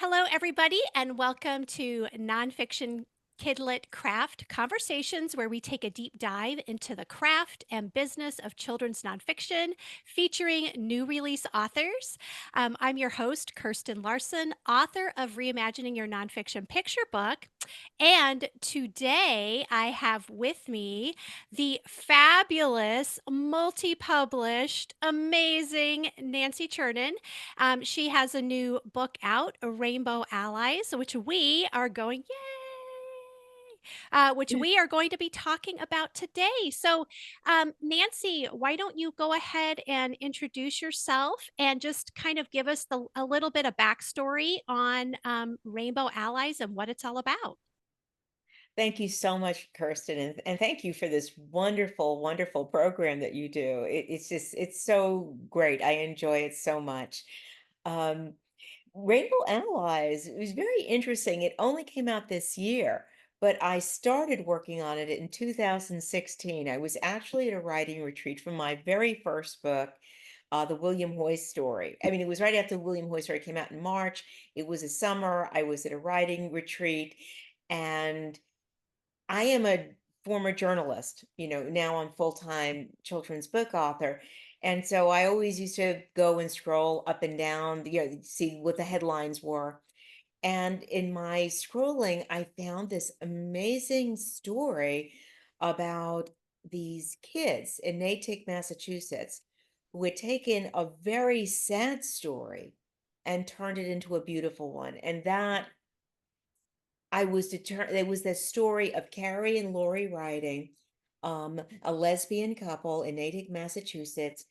Hello, everybody, and welcome to Nonfiction Kidlit Craft Conversations, where we take a deep dive into the craft and business of children's nonfiction, featuring new release authors. I'm your host, Kirsten Larson, author of Reimagining Your Nonfiction Picture Book. And today I have with me the fabulous, multi published, amazing Nancy Churnin. She has a new book out, Rainbow Allies, which we are going to be talking about today. So, Nancy, why don't you go ahead and introduce yourself and just kind of give us a little bit of backstory on Rainbow Allies and what it's all about? Thank you so much, Kirsten, and thank you for this wonderful, wonderful program that you do. It's so great. I enjoy it so much. Um, Rainbow Analyze, it was very interesting. It only came out this year, but I started working on it in 2016. I was actually at a writing retreat for my very first book, the William Hoy story. I mean, it was right after the William Hoy story came out in March. It was a summer. I was at a writing retreat, and I am a former journalist. Now I'm full-time children's book author. And so I always used to go and scroll up and down, see what the headlines were. And in my scrolling, I found this amazing story about these kids in Natick, Massachusetts, who had taken a very sad story and turned it into a beautiful one. And that I was determined. There was this story of Carrie and Lori Riding, a lesbian couple in Natick, Massachusetts,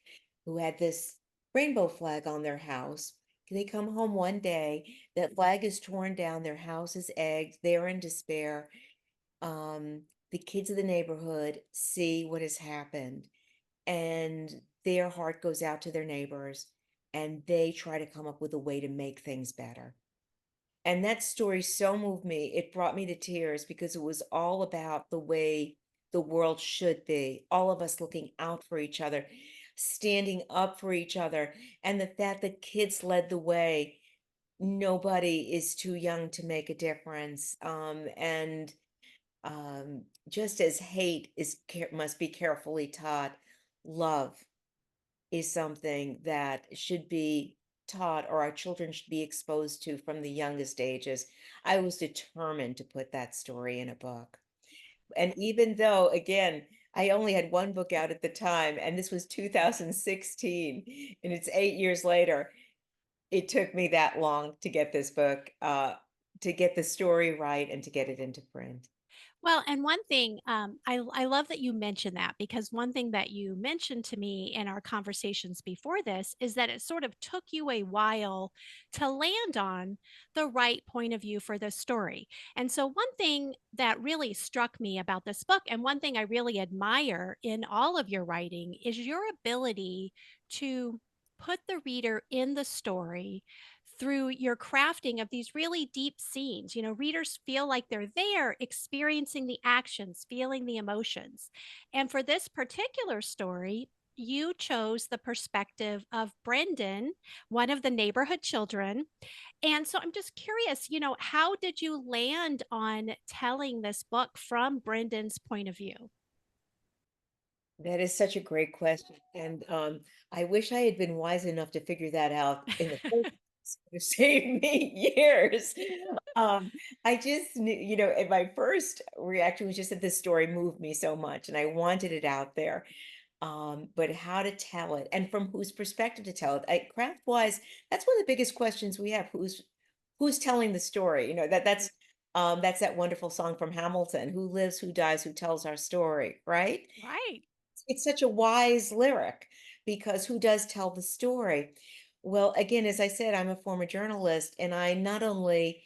who had this rainbow flag on their house. They come home one day, that flag is torn down, their house is egged, they're in despair. The kids of the neighborhood see what has happened, and their heart goes out to their neighbors, and they try to come up with a way to make things better. And that story so moved me. It brought me to tears because it was all about the way the world should be. All of us looking out for each other, standing up for each other, and the fact that kids led the way. Nobody is too young to make a difference. And just as hate must be carefully taught, love is something that should be taught, or our children should be exposed to from the youngest ages. I was determined to put that story in a book. And even though, again, I only had one book out at the time, and this was 2016, and it's 8 years later, it took me that long to get this book, to get the story right and to get it into print. Well, and one thing, I love that you mentioned that because one thing that you mentioned to me in our conversations before this is that it sort of took you a while to land on the right point of view for the story. And so, one thing that really struck me about this book, and one thing I really admire in all of your writing, is your ability to put the reader in the story through your crafting of these really deep scenes. Readers feel like they're there experiencing the actions, feeling the emotions. And for this particular story, you chose the perspective of Brendan, one of the neighborhood children. And so I'm just curious, how did you land on telling this book from Brendan's point of view? That is such a great question. And I wish I had been wise enough to figure that out in the first place. It would have saved me years. Um, I just knew, and my first reaction was just that this story moved me so much and I wanted it out there. But how to tell it and from whose perspective to tell it. Craft wise, that's one of the biggest questions we have. Who's telling the story? That's that wonderful song from Hamilton, who lives, who dies, who tells our story, right? Right. It's such a wise lyric because who does tell the story? Well, again, as I said, I'm a former journalist, and I not only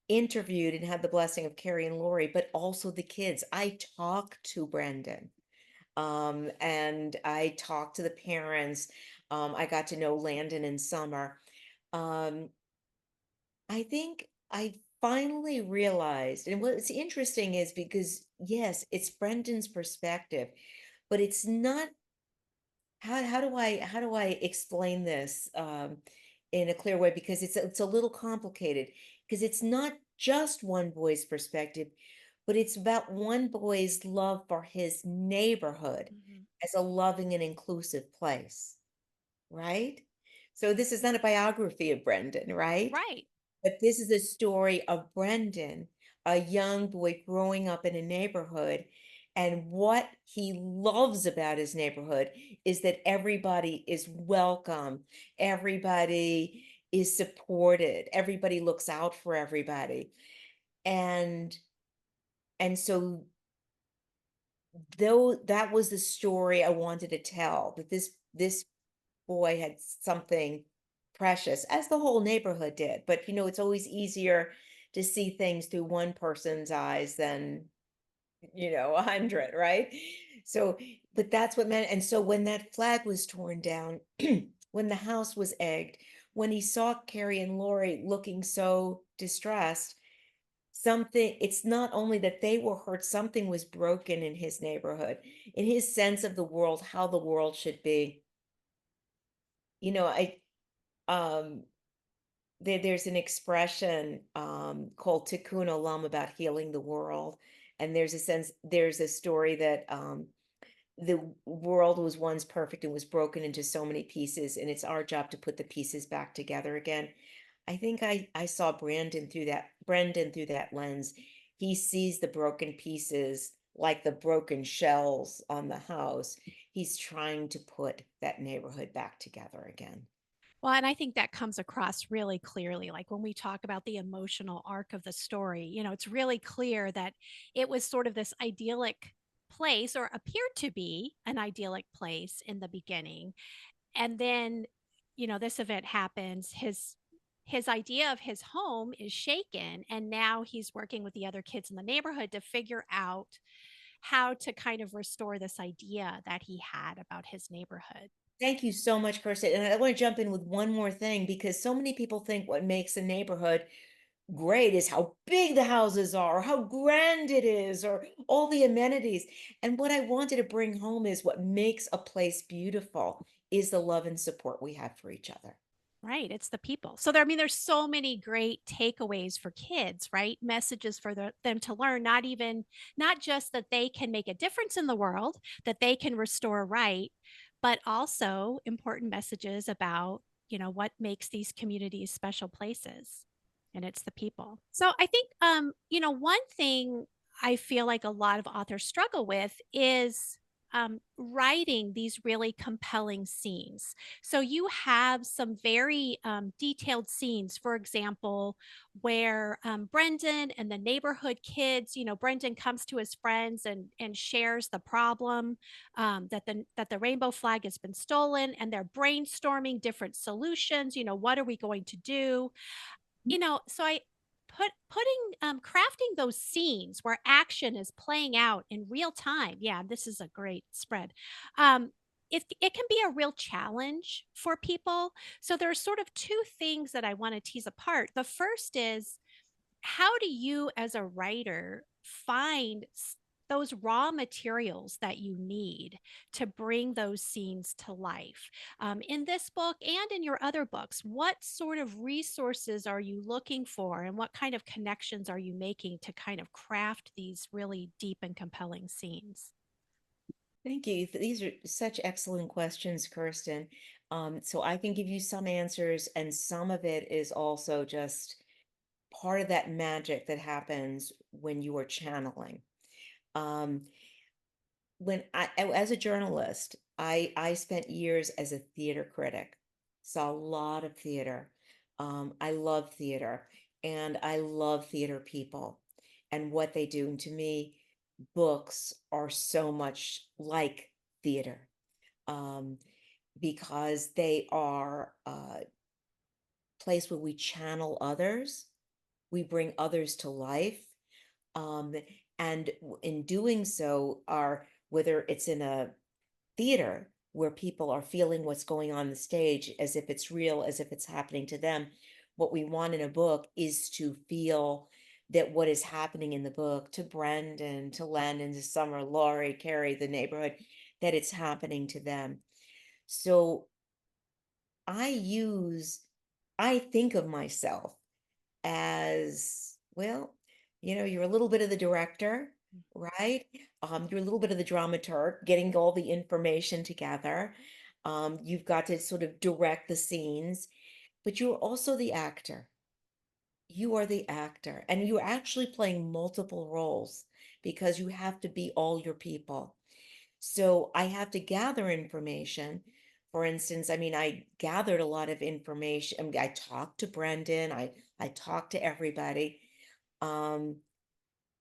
interviewed and had the blessing of Carrie and Lori, but also the kids. I talked to Brendan, and I talked to the parents. I got to know Landon and Summer. Um, I think I finally realized, and what's interesting is because, yes, it's Brendan's perspective, but it's not. How do I explain this? in a clear way because it's a little complicated because it's not just one boy's perspective, but it's about one boy's love for his neighborhood Mhm. as a loving and inclusive place, right? So this is not a biography of Brendan, right? Right. But this is a story of Brendan, a young boy growing up in a neighborhood. And what he loves about his neighborhood is that everybody is welcome, everybody is supported, everybody looks out for everybody. And so though that was the story I wanted to tell, that this boy had something precious, as the whole neighborhood did. But it's always easier to see things through one person's eyes than 100, right? So, but that's what meant. And so when that flag was torn down, when the house was egged, when he saw Carrie and Lori looking so distressed, something, it's not only that they were hurt, something was broken in his neighborhood, in his sense of the world, how the world should be. I um there's an expression called tikkun olam about healing the world, and there's a story that the world was once perfect and was broken into so many pieces, and it's our job to put the pieces back together again. I think I saw Brendan through that lens. He sees the broken pieces like the broken shells on the house. He's trying to put that neighborhood back together again. Well, and I think that comes across really clearly. Like when we talk about the emotional arc of the story, it's really clear that it was sort of this idyllic place, or appeared to be an idyllic place in the beginning. And then, this event happens. His idea of his home is shaken. And now he's working with the other kids in the neighborhood to figure out how to kind of restore this idea that he had about his neighborhood. Thank you so much, Kirsten. And I want to jump in with one more thing because so many people think what makes a neighborhood great is how big the houses are, or how grand it is, or all the amenities. And what I wanted to bring home is what makes a place beautiful is the love and support we have for each other. Right, it's the people. So there, I mean, there's so many great takeaways for kids, right? Messages for them to learn, not just that they can make a difference in the world, that they can restore right, but also important messages about, what makes these communities special places. And it's the people. So I think one thing I feel like a lot of authors struggle with is writing these really compelling scenes. So you have some very detailed scenes, for example, where Brendan and the neighborhood kids, Brendan comes to his friends and shares the problem, that the rainbow flag has been stolen, and they're brainstorming different solutions. What are we going to do? So I crafting those scenes where action is playing out in real time. Yeah, this is a great spread. Um, it can be a real challenge for people. So there are sort of two things that I want to tease apart. The first is, how do you as a writer find those raw materials that you need to bring those scenes to life, in this book and in your other books? What sort of resources are you looking for, and what kind of connections are you making to kind of craft these really deep and compelling scenes? Thank you. These are such excellent questions, Kirsten. So I can give you some answers, and some of it is also just part of that magic that happens when you are channeling. Um, as a journalist, I spent years as a theater critic, saw a lot of theater. I love theater, and I love theater people and what they do. And to me, books are so much like theater, um, because they are a place where we channel others, we bring others to life, um, and in doing so, are whether it's in a theater where people are feeling what's going on the stage as if it's real, as if it's happening to them. What we want in a book is to feel that what is happening in the book to Brendan, to Landon, to Summer, Laurie, Carrie, the neighborhood, that it's happening to them. So I use I think of myself as, well, you're a little bit of the director, right? You're a little bit of the dramaturg, getting all the information together. You've got to sort of direct the scenes, but you're also the actor. You are the actor, and you're actually playing multiple roles because you have to be all your people. So I have to gather information. For instance, I mean, I gathered a lot of information. I mean, I talked to Brendan, I talked to everybody. Um,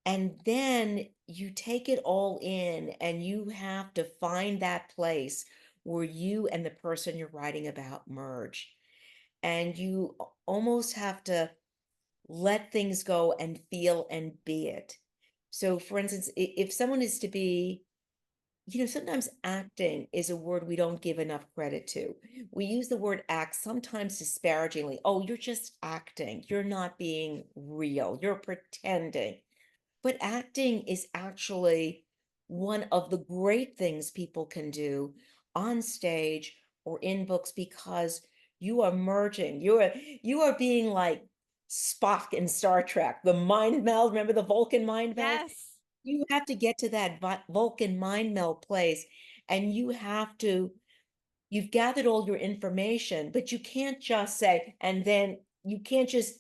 and then you take it all in and you have to find that place where you and the person you're writing about merge. And you almost have to let things go and feel and be it. So, for instance, if someone is to be, sometimes acting is a word we don't give enough credit to. We use the word act sometimes disparagingly. Oh, you're just acting. You're not being real. You're pretending. But acting is actually one of the great things people can do on stage or in books because you are merging. You are being like Spock in Star Trek, the mind meld. Remember the Vulcan mind meld? Yes. You have to get to that Vulcan mind meld place, and you've gathered all your information, but you can't just say, and then you can't just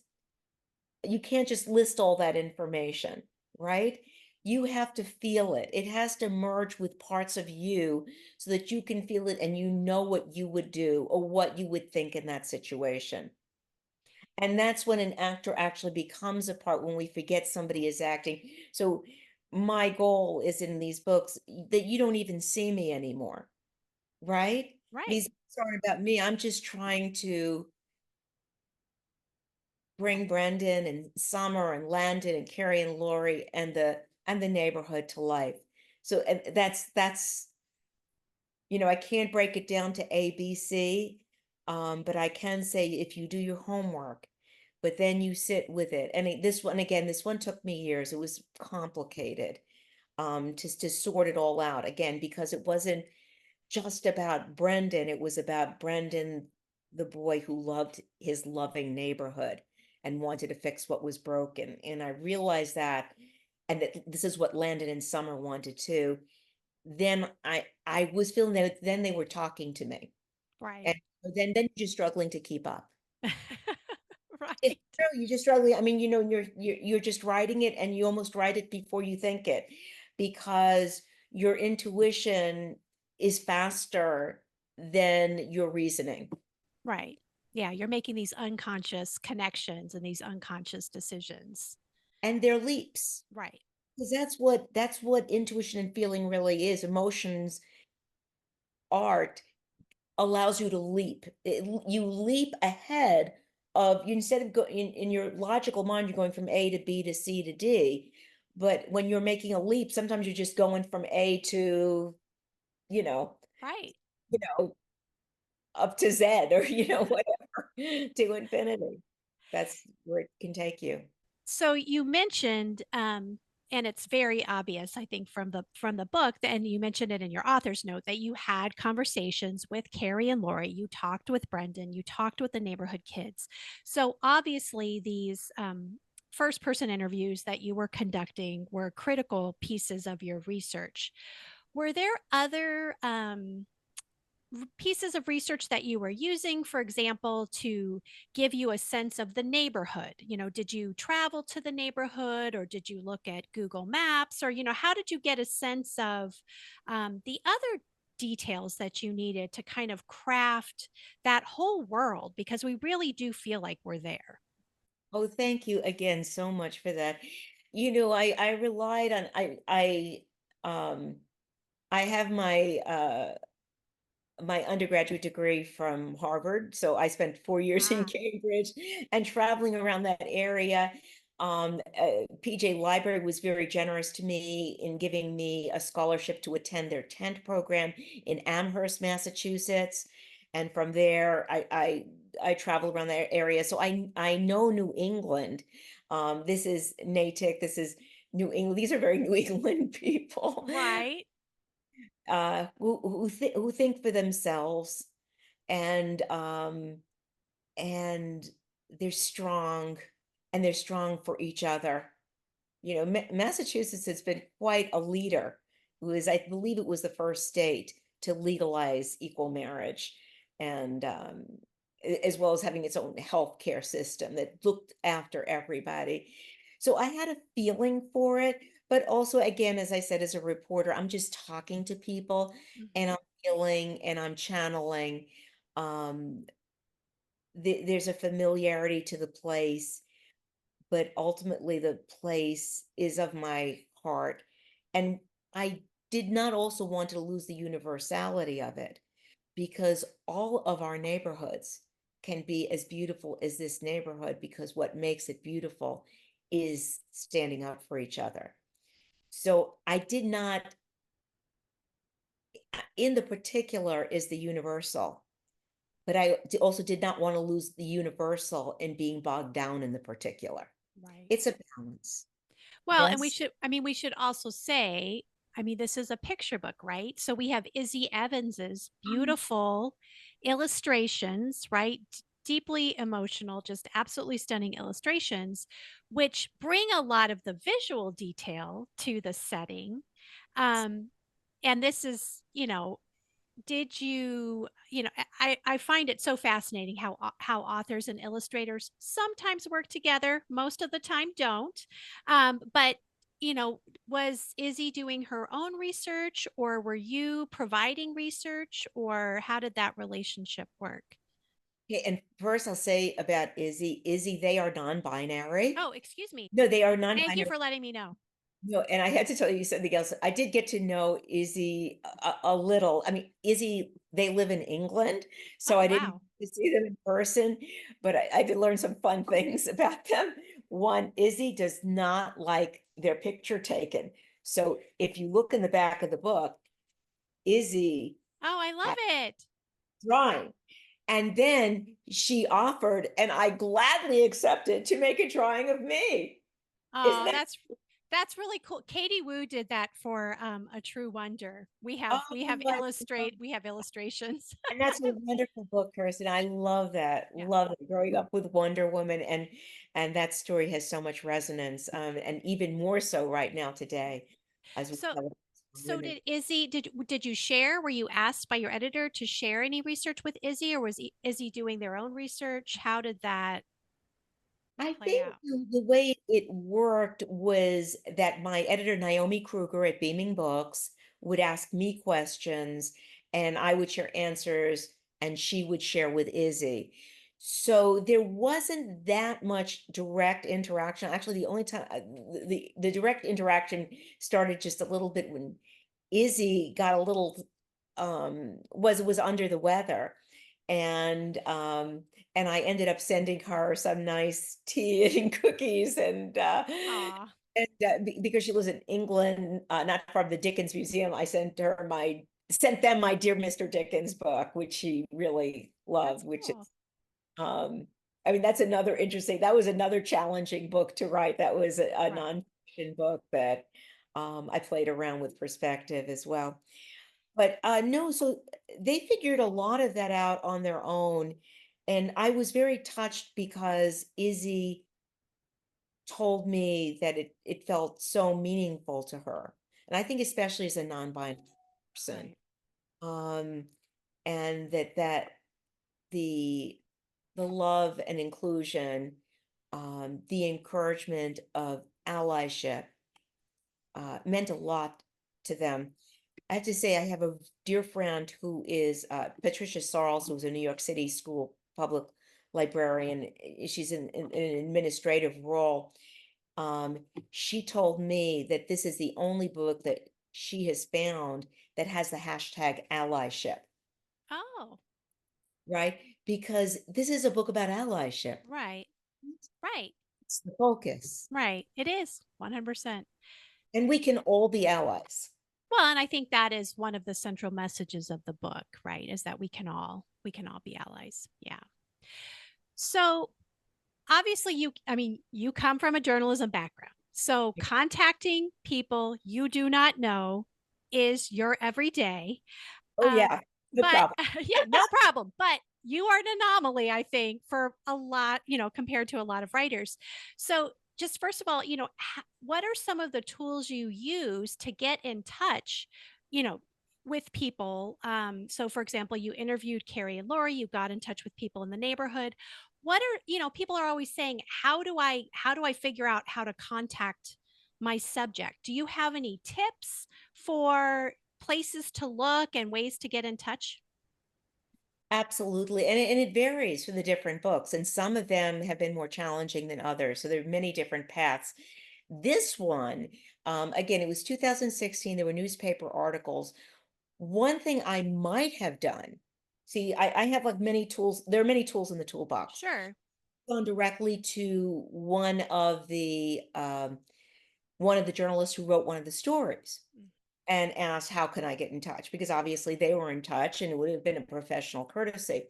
list all that information, right? You have to feel it. It has to merge with parts of you so that you can feel it and you know what you would do or what you would think in that situation. And that's when an actor actually becomes a part when we forget somebody is acting. So my goal is in these books that you don't even see me anymore, right? Right. These books aren't about me. I'm just trying to bring Brendan and Summer and Landon and Carrie and Lori and the neighborhood to life. So and I can't break it down to A, B, C, but I can say if you do your homework, but then you sit with it. And this one again, this one took me years. It was complicated to sort it all out again because it wasn't just about Brendan. It was about Brendan, the boy who loved his loving neighborhood and wanted to fix what was broken. And I realized that, and that this is what Landon and Summer wanted too. Then I was feeling that then they were talking to me. And Right. then you're just struggling to keep up. It's Right. true, you're just struggling. I mean, you're just writing it and you almost write it before you think it because your intuition is faster than your reasoning. Right. Yeah, you're making these unconscious connections and these unconscious decisions. And they're leaps. Right. Because that's what intuition and feeling really is. Emotions, art allows you to leap. You leap ahead of you instead of in your logical mind, you're going from A to B to C to D. But when you're making a leap, sometimes you're just going from A to, you know, Right. you know, up to Z or, whatever to infinity. That's where it can take you. So you mentioned, and it's very obvious, I think, from the book, and you mentioned it in your author's note that you had conversations with Carrie and Lori. You talked with Brendan. You talked with the neighborhood kids. So obviously, these first person interviews that you were conducting were critical pieces of your research. Were there other pieces of research that you were using, for example, to give you a sense of the neighborhood? Did you travel to the neighborhood or did you look at Google Maps or, how did you get a sense of the other details that you needed to kind of craft that whole world? Because we really do feel like we're there. Oh, thank you again so much for that. I relied on um I have my undergraduate degree from Harvard. So I spent 4 years in Ah, Cambridge and traveling around that area. PJ Library was very generous to me in giving me a scholarship to attend their tent program in Amherst, Massachusetts. And from there, I traveled around that area. So I know New England. This is Natick. This is New England. These are very New England people. right. Who think for themselves and and they're strong, and they're strong for each other. You know, Massachusetts has been quite a leader. It was, I believe it was the first state to legalize equal marriage, and as well as having its own healthcare system that looked after everybody. So I had a feeling for it, but also, again, as I said, as a reporter, I'm just talking to people, and Mhm. I'm feeling and I'm channeling. Um, there's a familiarity to the place, but ultimately the place is of my heart. And I did not also want to lose the universality of it, because all of our neighborhoods can be as beautiful as this neighborhood, because what makes it beautiful is standing up for each other. So I did not, in the particular is the universal, but also did not want to lose the universal in being bogged down in the particular. Right. It's a balance. Well, and Yes. we should also say, I mean, this is a picture book, right? So we have Izzy Evans's beautiful illustrations, right? Deeply emotional, just absolutely stunning illustrations, which bring a lot of the visual detail to the setting. Um, and this is, did you, I find it so fascinating how how authors and illustrators sometimes work together, most of the time don't. But you know, was Izzy doing her own research, or were you providing research, or how did that relationship work? Okay, and first I'll say about Izzy. Izzy, they are non-binary. Oh, excuse me. No, they are Thank you non-binary. for letting me know. No, and I had to tell you something else. I did get to know Izzy a little. I mean, Izzy, they live in England, so Oh, I didn't wow. get to see them in person, but I did learn some fun things about them. One, Izzy does not like their picture taken. So if you look in the back of the book, Izzy Oh, I had love it. drawing. And then she offered, and I gladly accepted, to make a drawing of me. Isn't Oh, that that's really cool. Katie Wu did that for A True Wonder. oh, I love We have illustrations. and that's a wonderful book, Kirsten. I love that. Yeah. Love it. Growing up with Wonder Woman, and that story has so much resonance, and even more so right now today as we So celebrate so women. did Izzy, did you share? Were you asked by your editor to share any research with Izzy, or was Izzy doing their own research? How did that I play think out? the way it worked was that my editor, Naomi Kruger at Beaming Books, would ask me questions, and I would share answers, and she would share with Izzy. So there wasn't that much direct interaction. Actually, the only time the direct interaction started just a little bit when Izzy got a little was under the weather, and I ended up sending her some nice tea and cookies, Aw, because she lives in England, not far from the Dickens Museum, I sent them my Dear Mr. Dickens book, which she really that's loved, which is cool. um I mean, that was another challenging book to write. That was a Right. nonfiction book that I played around with perspective as well. But, no, so they figured a lot of that out on their own, and I was very touched because Izzy told me that it felt so meaningful to her, and I think especially as a non-binary person, Right. um, and that the the love and inclusion, the encouragement of allyship, meant a lot to them. I have to say, I have a dear friend who is Patricia Sarles, who's a New York City school public librarian. She's in an administrative role. She told me that this is the only book that she has found that has the hashtag allyship, Oh, right? Because this is a book about allyship. right. Right. It's the focus. Right. It is 100%. And we can all be allies. Well, and I think that is one of the central messages of the book, right? Is that we can all be allies. Yeah. So obviously you come from a journalism background. So contacting people you do not know is your everyday. Oh, Um, yeah, the but problem. yeah, no problem. But you are an anomaly, I think, for a lot, compared to a lot of writers. So, just first of all, what are some of the tools you use to get in touch, you know, with people? So, for example, you interviewed Carrie and Lori, you got in touch with people in the neighborhood. What are, people are always saying, how do I figure out how to contact my subject? Do you have any tips for places to look and ways to get in touch? Absolutely. And it varies from the different books, and some of them have been more challenging than others. So there are many different paths. This one, again, it was 2016. There were newspaper articles. One thing I might have done, see, I have like many tools. There are many tools in the toolbox. Sure. Gone directly to one of the journalists who wrote one of the stories Mm. and asked, how can I get in touch? Because obviously they were in touch and it would have been a professional courtesy.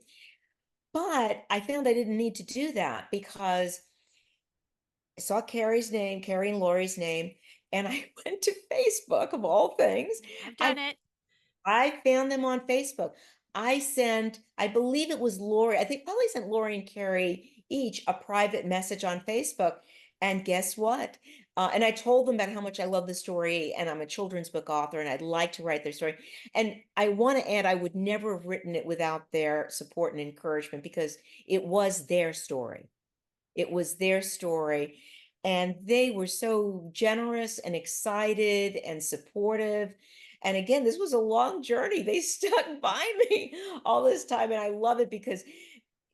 But I found I didn't need to do that because I saw Carrie's name, Carrie and Lori's name, and I went to Facebook of all things. I've I done it. I found them on Facebook. I believe it was Lori. I think probably sent Lori and Carrie each a private message on Facebook. And guess what? And I told them about how much I love the story and I'm a children's book author and I'd like to write their story. And I want to add, I would never have written it without their support and encouragement because it was their story. It was their story. And they were so generous and excited and supportive. And again, this was a long journey. They stuck by me all this time. And I love it because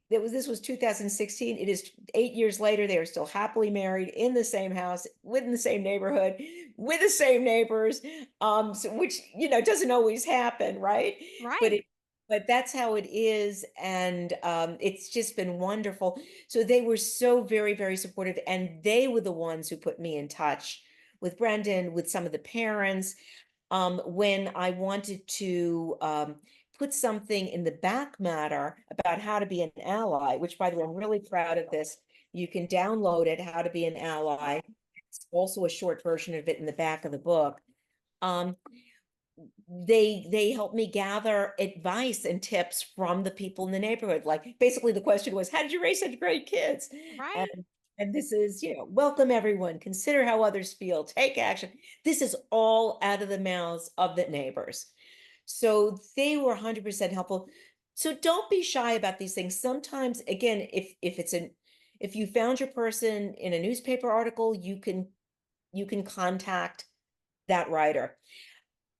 this was 2016. It is 8 years later. They are still happily married in the same house, within the same neighborhood, with the same neighbors. Which doesn't always happen, right? But Right. it but that's how it is, and it's just been wonderful. So they were so very, very supportive, and they were the ones who put me in touch with Brendan, with some of the parents, when I wanted to put something in the back matter about how to be an ally, which, by the way, I'm really proud of this. You can download it, How to Be an Ally. It's also a short version of it in the back of the book. Um, they helped me gather advice and tips from the people in the neighborhood. Like basically the question was, how did you raise such great kids? And Right. and this is, welcome everyone, consider how others feel, take action. This is all out of the mouths of the neighbors. So they were 100% helpful. So don't be shy about these things. Sometimes, again, if you found your person in a newspaper article, you can contact that writer.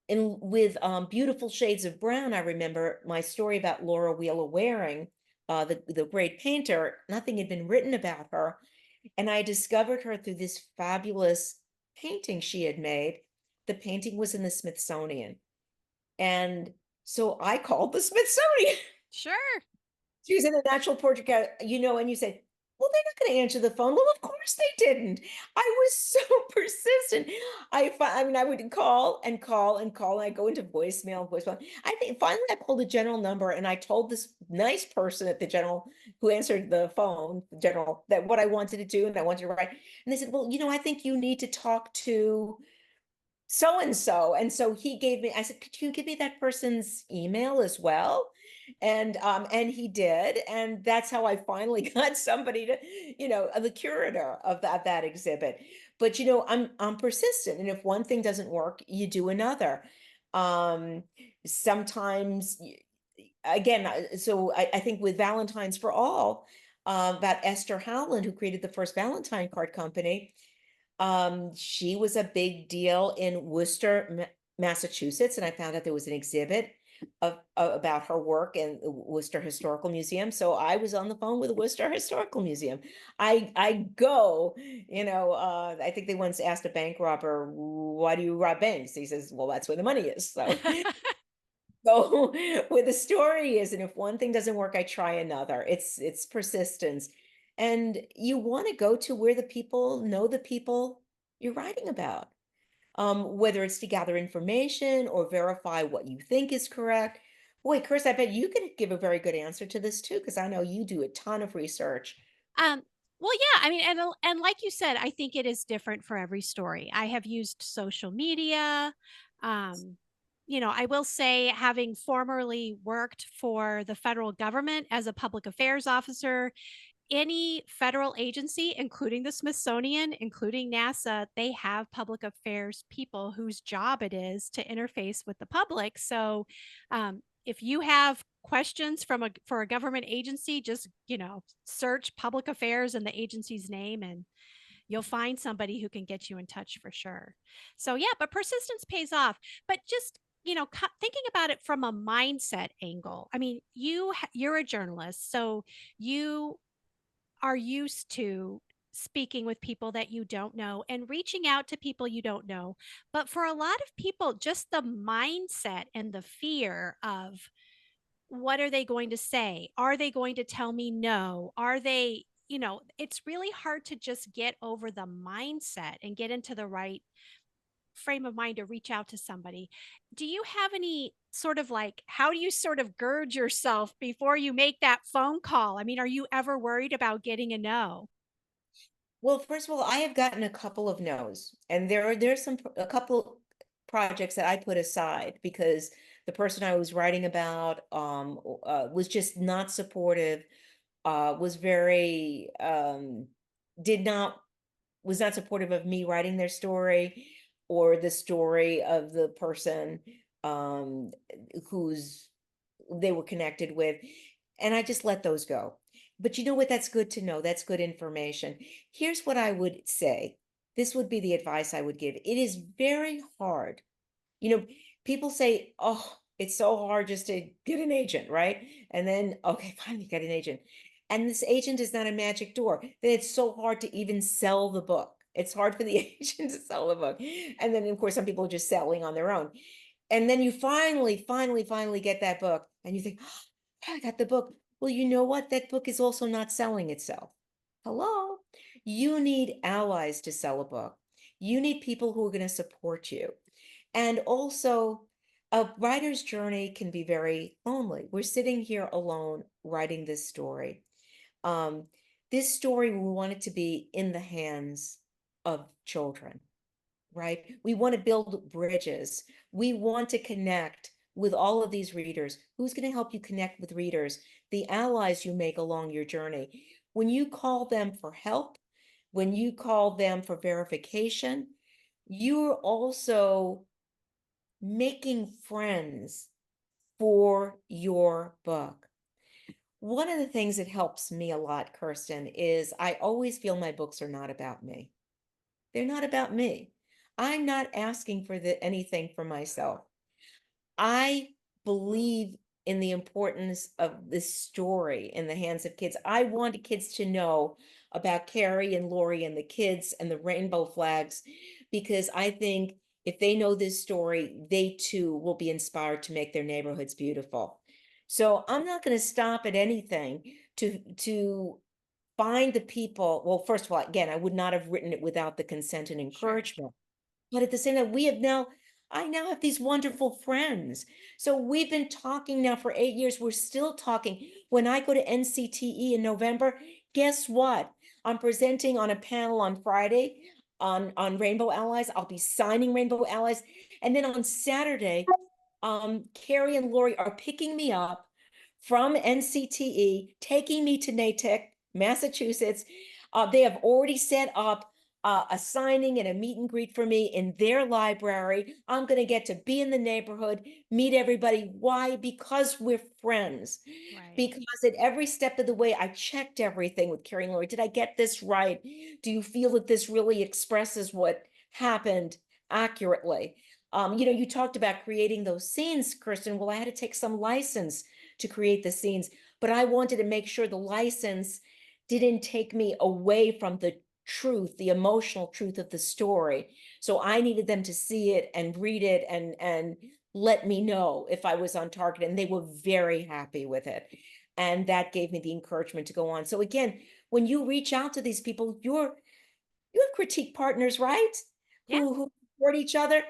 And with Beautiful Shades of Brown, I remember my story about Laura Wheeler Waring, the great painter. Nothing had been written about her, and I discovered her through this fabulous painting she had made. The painting was in the Smithsonian, and so I called the Smithsonian. Sure. She was in a natural portrait and you say, well, they're not going to answer the phone. Well, of course they didn't. I was so persistent. I mean, I would call and call and call, and I go into voicemail. I think finally I pulled a general number and I told this nice person at the general who answered the phone, the general, that what I wanted to do and I wanted to write. And they said, well, I think you need to talk to so and so. And so I said, could you give me that person's email as well? And he did. And that's how I finally got somebody to, the curator of that exhibit. But I'm persistent. And if one thing doesn't work, you do another. Um, sometimes again, so I think with Valentine's for All, about Esther Howland, who created the first Valentine card company. She was a big deal in Worcester, Massachusetts, and I found out there was an exhibit about her work in the Worcester Historical Museum. So I was on the phone with the Worcester Historical Museum. I go, I think they once asked a bank robber, "Why do you rob banks?" He says, "Well, that's where the money is." So go where the story is, and if one thing doesn't work, I try another. It's persistence. And you want to go to where the people know the people you're writing about. Whether it's to gather information or verify what you think is correct. Boy, Chris, I bet you can give a very good answer to this too, because I know you do a ton of research. Um, well, yeah, I mean, and like you said, I think it is different for every story. I have used social media. Um, I will say, having formerly worked for the federal government as a public affairs officer, any federal agency, including the Smithsonian, including NASA, they have public affairs people whose job it is to interface with the public. So, if you have questions for a government agency, just search public affairs and the agency's name, and you'll find somebody who can get you in touch for sure. So yeah, but persistence pays off. But just thinking about it from a mindset angle. I mean, you're a journalist, so you are used to speaking with people that you don't know and reaching out to people you don't know. But for a lot of people, just the mindset and the fear of what are they going to say? Are they going to tell me no? Are they, it's really hard to just get over the mindset and get into the right frame of mind to reach out to somebody. Do you have any sort of like, how do you sort of gird yourself before you make that phone call? I mean, are you ever worried about getting a no? Well, first of all, I have gotten a couple of no's, and there's a couple projects that I put aside because the person I was writing about was just not supportive, was very did not was not supportive of me writing their story or the story of the person um who's they were connected with, and I just let those go. But you know what? That's good to know. That's good information. Here's what I would say. This would be the advice I would give. It is very hard. You know, people say, "Oh, it's so hard just to get an agent," right? And then, okay, finally get an agent. And this agent is not a magic door. Then it's so hard to even sell the book. It's hard for the agent to sell the book. And then, of course, some people are just selling on their own. And then you finally get that book and you think, "Oh, I got the book." Well, you know what? That book is also not selling itself. Hello? You need allies to sell a book. You need people who are going to support you. And also, a writer's journey can be very lonely. We're sitting here alone writing this story. Um, this story, we want it to be in the hands of children, right? We want to build bridges. We want to connect with all of these readers. Who's going to help you connect with readers? The allies you make along your journey. When you call them for help, when you call them for verification, you're also making friends for your book. One of the things that helps me a lot, Kirsten, is I always feel my books are not about me. They're not about me. I'm not asking for anything for myself. I believe in the importance of this story in the hands of kids. I wanted kids to know about Carrie and Lori and the kids and the rainbow flags because I think if they know this story, they too will be inspired to make their neighborhoods beautiful. So I'm not going to stop at anything to find the people. Well, first of all, again, I would not have written it without the consent and Sure. encouragement. But at the same time, I now have these wonderful friends. So we've been talking now for 8 years. We're still talking. When I go to NCTE in November, guess what? I'm presenting on a panel on Friday on Rainbow Allies. I'll be signing Rainbow Allies. And then on Saturday, Carrie and Lori are picking me up from NCTE, taking me to Natick, Massachusetts. They have already set up a signing and a meet and greet for me in their library. I'm going to get to be in the neighborhood, meet everybody. Why? Because we're friends. Right. Because at every step of the way, I checked everything with Carrie and Lori. Did I get this right? Do you feel that this really expresses what happened accurately? You talked about creating those scenes, Kirsten. Well, I had to take some license to create the scenes, but I wanted to make sure the license didn't take me away from the truth, the emotional truth of the story. So I needed them to see it and read it and let me know if I was on target. And they were very happy with it. And that gave me the encouragement to go on. So again, when you reach out to these people, you have critique partners, right? Yeah. Who support each other.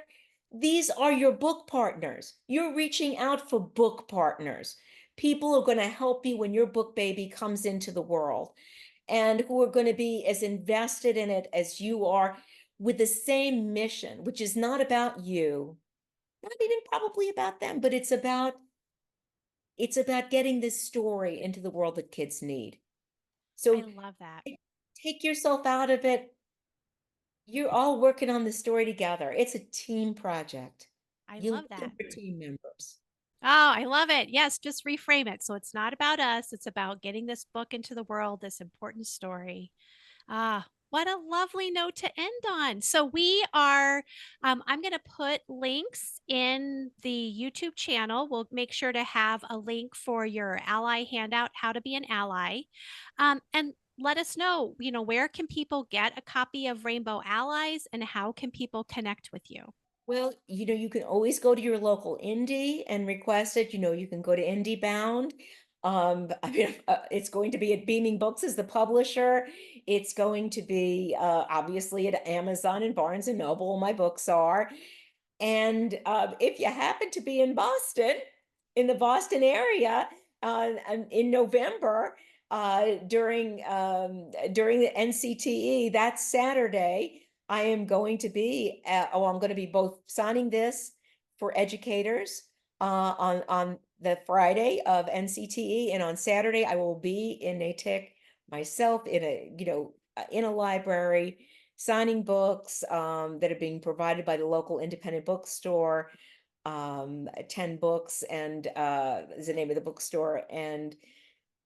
These are your book partners. You're reaching out for book partners. People who are going to help you when your book baby comes into the world and who are going to be as invested in it as you are with the same mission, which is not about you. not even probably about them, but it's about getting this story into the world that kids need. I So love that. take yourself out of it. You're all working on the story together. It's a team project. I You love looking that. for team members. Oh, I love it. Yes, just reframe it. So it's not about us, it's about getting this book into the world, this important story. Ah, what a lovely note to end on. So I'm going to put links in the YouTube channel. We'll make sure to have a link for your ally handout, How to Be an Ally. And let us know, where can people get a copy of Rainbow Allies and how can people connect with you? Well, you can always go to your local indie and request it. You can go to Indie Bound. I mean, it's going to be at Beaming Books as the publisher. It's going to be obviously at Amazon and Barnes and Noble. My books are. And if you happen to be in Boston, in the Boston area, in November, during the NCTE, that Saturday, I am going to be. I'm going to be both signing this for educators on the Friday of NCTE, and on Saturday I will be in Natick myself in a library signing books that are being provided by the local independent bookstore. 10 books and is the name of the bookstore. And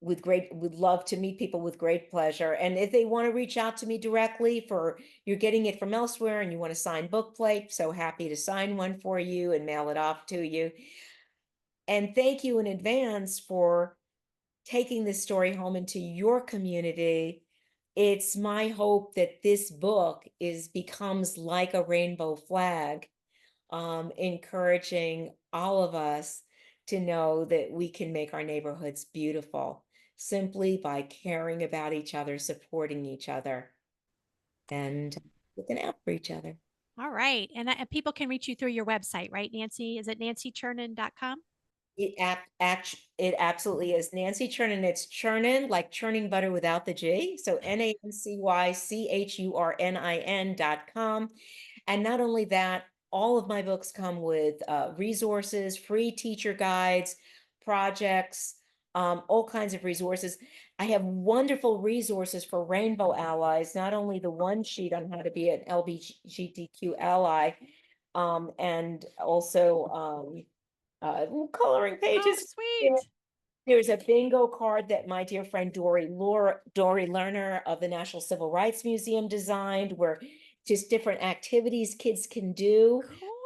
would love to meet people with great pleasure. And if they want to reach out to me directly for you're getting it from elsewhere and you want a signed book plate, so happy to sign one for you and mail it off to you. And thank you in advance for taking this story home into your community. It's my hope that this book is becomes like a rainbow flag, encouraging all of us to know that we can make our neighborhoods beautiful simply by caring about each other, supporting each other, and looking out for each other. All right. And people can reach you through your website, right, Nancy? Is it nancychurnin.com? It absolutely is. Nancy Churnin. It's churnin, like churning butter without the G. So NANCYCHURNIN.com. And not only that, all of my books come with resources, free teacher guides, projects, all kinds of resources. I have wonderful resources for Rainbow Allies, not only the one sheet on how to be an LGBTQ ally, and also coloring Oh, pages. sweet. There's a bingo card that my dear friend Dory Lerner of the National Civil Rights Museum designed, where just different activities kids can do.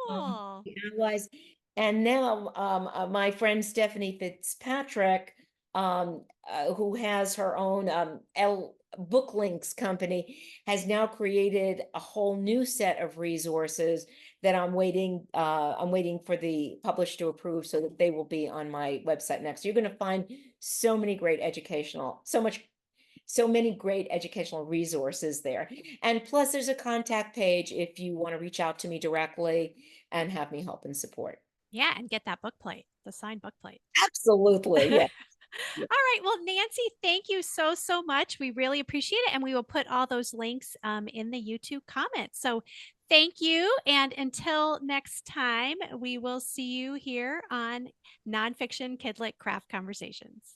Cool. The allies. And now my friend Stephanie Fitzpatrick, who has her own L Book Links company, has now created a whole new set of resources that I'm waiting for the publisher to approve so that they will be on my website next. You're going to find so many great educational resources there. And plus there's a contact page if you want to reach out to me directly and have me help and support. Yeah, and get that book plate, the signed book plate. Absolutely. All Yeah. Yeah. right. Well, Nancy, thank you so, so much. We really appreciate it. And we will put all those links in the YouTube comments. So thank you. And until next time, we will see you here on Nonfiction Kidlit Craft Conversations.